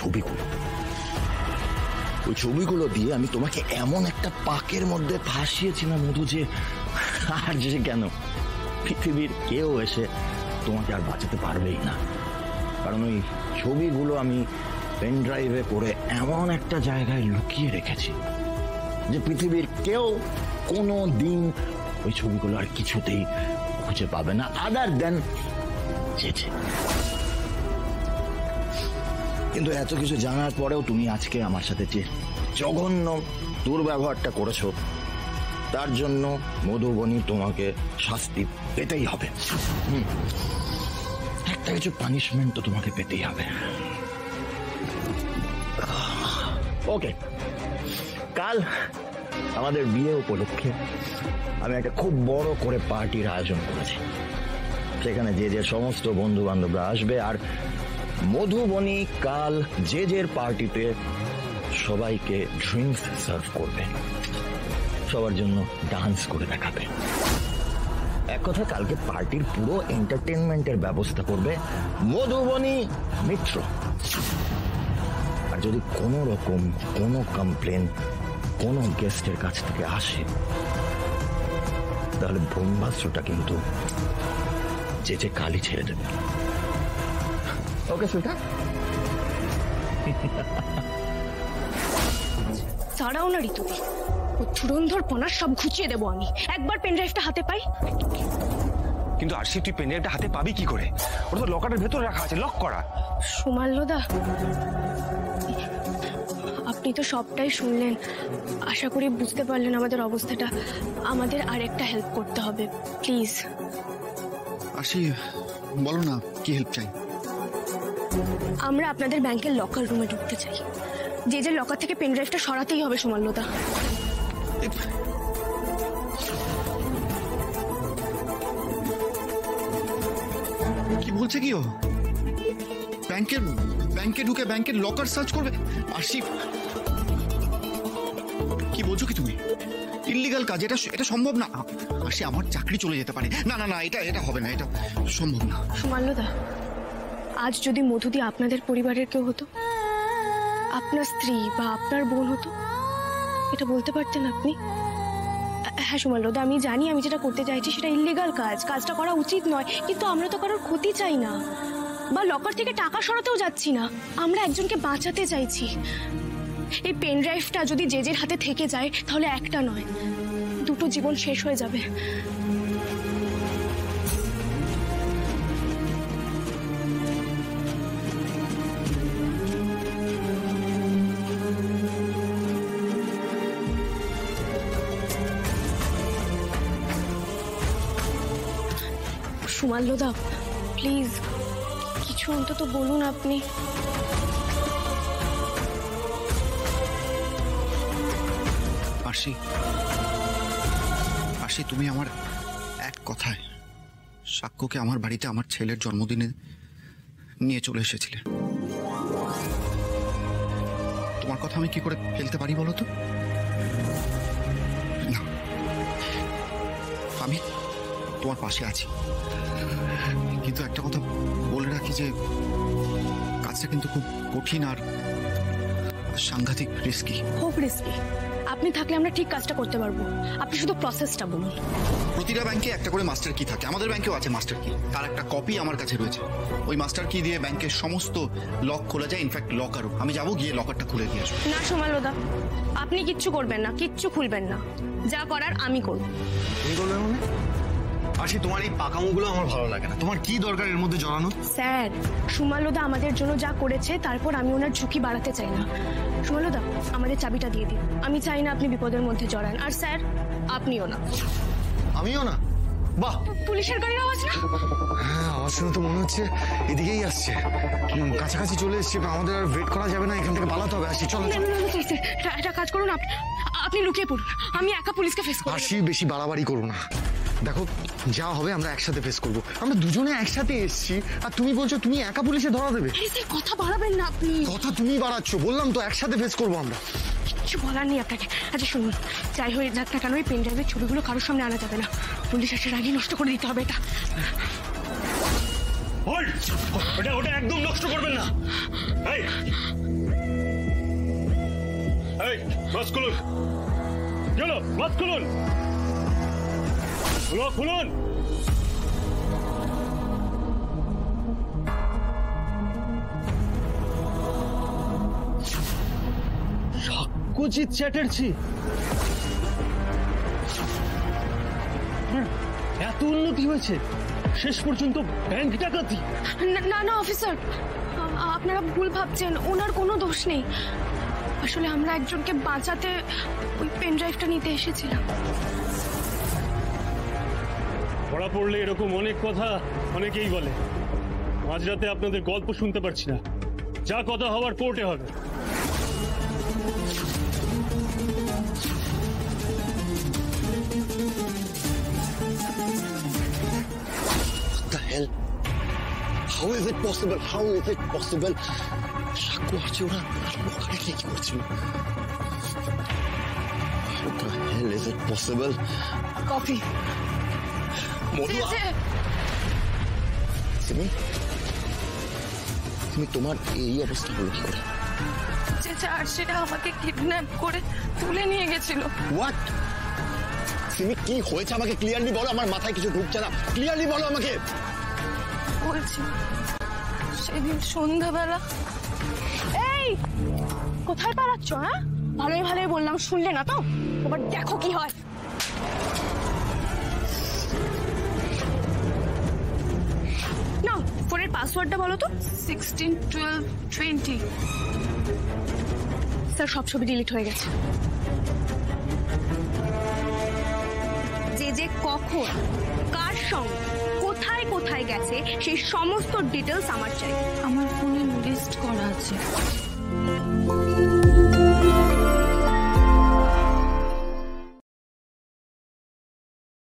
ছবিগুলো। ওই ছবিগুলো দিয়ে আমি তোমাকে এমন একটা পাকের মধ্যে ফাঁসিয়েছিলাম মধু, যে আর যে কেন পৃথিবীর কেউ এসে তোমাকে আর বাঁচাতে পারবেই না। কারণ ওই ছবিগুলো আমি পেন ড্রাইভে করে এমন একটা জায়গায় লুকিয়ে রেখেছি যে পৃথিবীর কেউ কোনো দিন ওই ছবিগুলো আর কিছুতেই খুঁজে পাবে না, আদার দেন জেজে। কিন্তু এত কিছু জানার পরেও তুমি আজকে আমার সাথে যে জঘন্য দুর্ব্যবহারটা করেছো, তার জন্য মধুবনী তোমাকে শাস্তি পেতেই হবে। একটা কিছু পানিশমেন্ট তো তোমাকে পেতেই হবে। ওকে, কাল আমাদের বিয়ে উপলক্ষে আমি একটা খুব বড় করে পার্টির আয়োজন করেছি। সেখানে যে যে সমস্ত বন্ধু বান্ধবরা আসবে, আর মধুবনী কাল যে পার্টিতে সবাইকে ড্রিঙ্কস সার্ভ করবে, সবার জন্য ডান্স করে দেখাবে। এক কথা, কালকে পার্টির পুরো এন্টারটেনমেন্টের ব্যবস্থা করবে মধুবনী মিত্র। আর যদি কোনো রকম কোনো কমপ্লেন কোনো গেস্টের কাছ থেকে আসে, তাহলে ব্রহ্মাস্ত্রটা কিন্তু যে কালই ছেড়ে দেবে। ওকে সুলতান? ছাড়াও না ঋতুদি, ও ধুরন্ধর পনা সব ঘুচিয়ে দেবো আমি একবার পেনড্রাইভটা হাতে পাই। কিন্তু আরশি, তুই পেনড্রাইভটা হাতে পাবি কি করে? ওটা তো লকারের ভেতরে রাখা আছে, লক করা। সুমাল্যদা, আপনি তো সবটাই শুনলেন, আশা করি বুঝতে পারলেন আমাদের অবস্থাটা। আমাদের আর একটা হেল্প করতে হবে, প্লিজ। আরশি, বলো না কি হেল্প চাই? আমরা আপনাদের ব্যাংকের লকার রুমে ঢুকতে চাই। যে লকার থেকে পেনড্রাইভটা সরাতেই হবে সুমাল্যদা। কি বলছে কি ও? ব্যাংকে ঢুকে ব্যাংকের লকার সার্চ করবে? আরশি, কি বলছো কি তুমি? ইল্লিগাল কাজ, এটা সম্ভব না। আরশি, আমার চাকরি চলে যেতে পারে। না না না, এটা হবে না, এটা সম্ভব না। সুমাল্যদা, আজ যদি মধুদি আপনাদের পরিবারের কেউ হতো, আপনার স্ত্রী বা আপনার বোন হতো, এটা বলতে পারতেন আপনি? হ্যাঁ সুমাল্যদা, আমি জানি আমি যেটা করতে চাইছি সেটা ইল্লিগাল কাজ, কাজটা করা উচিত নয়, কিন্তু আমরা তো কারোর ক্ষতি চাই না, বা লকার থেকে টাকা সরাতেও যাচ্ছি না। আমরা একজনকে বাঁচাতে চাইছি। এই পেন ড্রাইভটা যদি জেজের হাতে থেকে যায়, তাহলে একটা নয়, দুটো জীবন শেষ হয়ে যাবে। সুমাল্যদা, প্লিজ কিছু অন্তত বলুন আপনি। আরশি, তুমি আমার এক কথায় সাক্ষ্যকে আমার বাড়িতে আমার ছেলের জন্মদিনে নিয়ে চলে এসেছিলে। তোমার কথা আমি কি করে ফেলতে পারি বলো তো? না, আমি তোমার পাশে আছি, কিন্তু একটা কথা বলে রাখি যে কাজটা কিন্তু খুব কঠিন আর সাংঘাতিক রিস্কি। খুব রিস্কি। আপনি থাকলে আমরা ঠিক কাজটা করতে পারবো, আপনি শুধু প্রসেসটা বলুন। প্রতিটা ব্যাংকে একটা করে মাস্টার কি থাকে, আমাদের ব্যাংকেও আছে মাস্টার কি, তার একটা কপি আমার কাছে রয়েছে। ওই মাস্টার কি দিয়ে ব্যাংকের সমস্ত লক খোলা যায়, ইনফ্যাক্ট লকারও। আমি যাবো, গিয়ে লকারটা খুলে দিয়ে আসবো। না সুমাল্যদা, আপনি কিচ্ছু করবেন না, কিচ্ছু খুলবেন না, যা করার আমি করব। তুমি করবে মানে? আরশি, তোমার এই পাকামোগুলো আমার ভালো লাগে না। তোমার কি দরকার এর মধ্যে জড়ানো? স্যার, সুমাল্যদা আমাদের জন্য যা করেছে, তারপর আমি ওনার ঝুঁকি বাড়াতে চাই না। সুমাল্যদা, আমাদের চাবিটা দিয়ে দিন, আমি চাই না আপনি বিপদের মধ্যে জড়ান। আর স্যার, আপনিও না। আমিও না? বাহ, পুলিশের গাড়ির আওয়াজ না? হ্যাঁ, আওয়াজ শুনে তো মনে হচ্ছে এদিকেই আসছে। কাছাকাছি চলে এসছে, আমাদের আর ওয়েট করা যাবে না, এখান থেকে পালাতে হবে। আসি, চলো। একটা কাজ করুন, আপনি লুকিয়ে পড়ুন, আমি একা পুলিশকে ফেস করব। আরশি, বেশি বাড়াবাড়ি করো না। দেখো, যা হবে আমরা একসাথে ফেস করবো। আমরা দুজনে একসাথে এসেছি, আর তুমি বলছো তুমি একা পুলিশে ধরা দেবে? কথা বাড়াবেন না আপনি। কথা তুমি বাড়াচ্ছ, বললাম তো একসাথে ফেস করবো আমরা। কিছু বলার নেই আপনাকে। আচ্ছা শুনুন, যাই হয়ে যাক না কেন, এই পেন ড্রাইভের ছবিগুলো কারোর সামনে আনা যাবে না। পুলিশ আসার আগে নষ্ট করে দিতে হবে এটা। হোল্ড, ওটা ওটা একদম নষ্ট করবেন না। এই এই মাস্ক খুলুন, চলো মাস্ক খুলুন, খুলুন। সাক্ষ্যজিৎ চ্যাটার্জি, এত উন্নতি হয়েছে, শেষ পর্যন্ত ব্যাংক ডাকাতি? না না অফিসার, আপনারা ভুল ভাবছেন, ওনার কোনো দোষ নেই। আসলে আমরা একজনকে বাঁচাতে ওই পেন ড্রাইভটা নিতে এসেছিলাম। পড়া পড়লে এরকম অনেক কথা অনেকেই বলে। মাঝরাতে আপনাদের গল্প শুনতে পারছি না, যা কথা হওয়ার কোর্টে হবে। The hell? How is it possible? How is it possible? সাক্ষ্য আছে, ওরা ওখানে কি করছিল? How the hell is it possible? Coffee. Madhu, তুমি তোমার এই অবস্থা হলো কি করে? যে চার্জশিটে আমাকে কিডন্যাপ করে তুলে নিয়ে গেছিল। হোয়াট? সিমি, কি হয়েছে আমাকে ক্লিয়ারলি বলো, আমার মাথায় কিছু ঢুকছে না, ক্লিয়ারলি বলো আমাকে। বলছি, সেদিন সন্ধ্যাবেলা। এই কোথায় পালাচ্ছ? হ্যাঁ, ভালোই ভালোই বললাম, শুনলে না তো? এবার দেখো কি হয়। না, ফোনের পাসওয়ার্ডটা বলো তো। 16 12 20। স্যার, সব ছবি ডিলিট হয়ে গেছে। যে যে কখন কার সঙ্গে কোথায় কোথায় গেছে সেই সমস্ত ডিটেলস আমার চাই। আমার ফোনে লিস্ট করা আছে।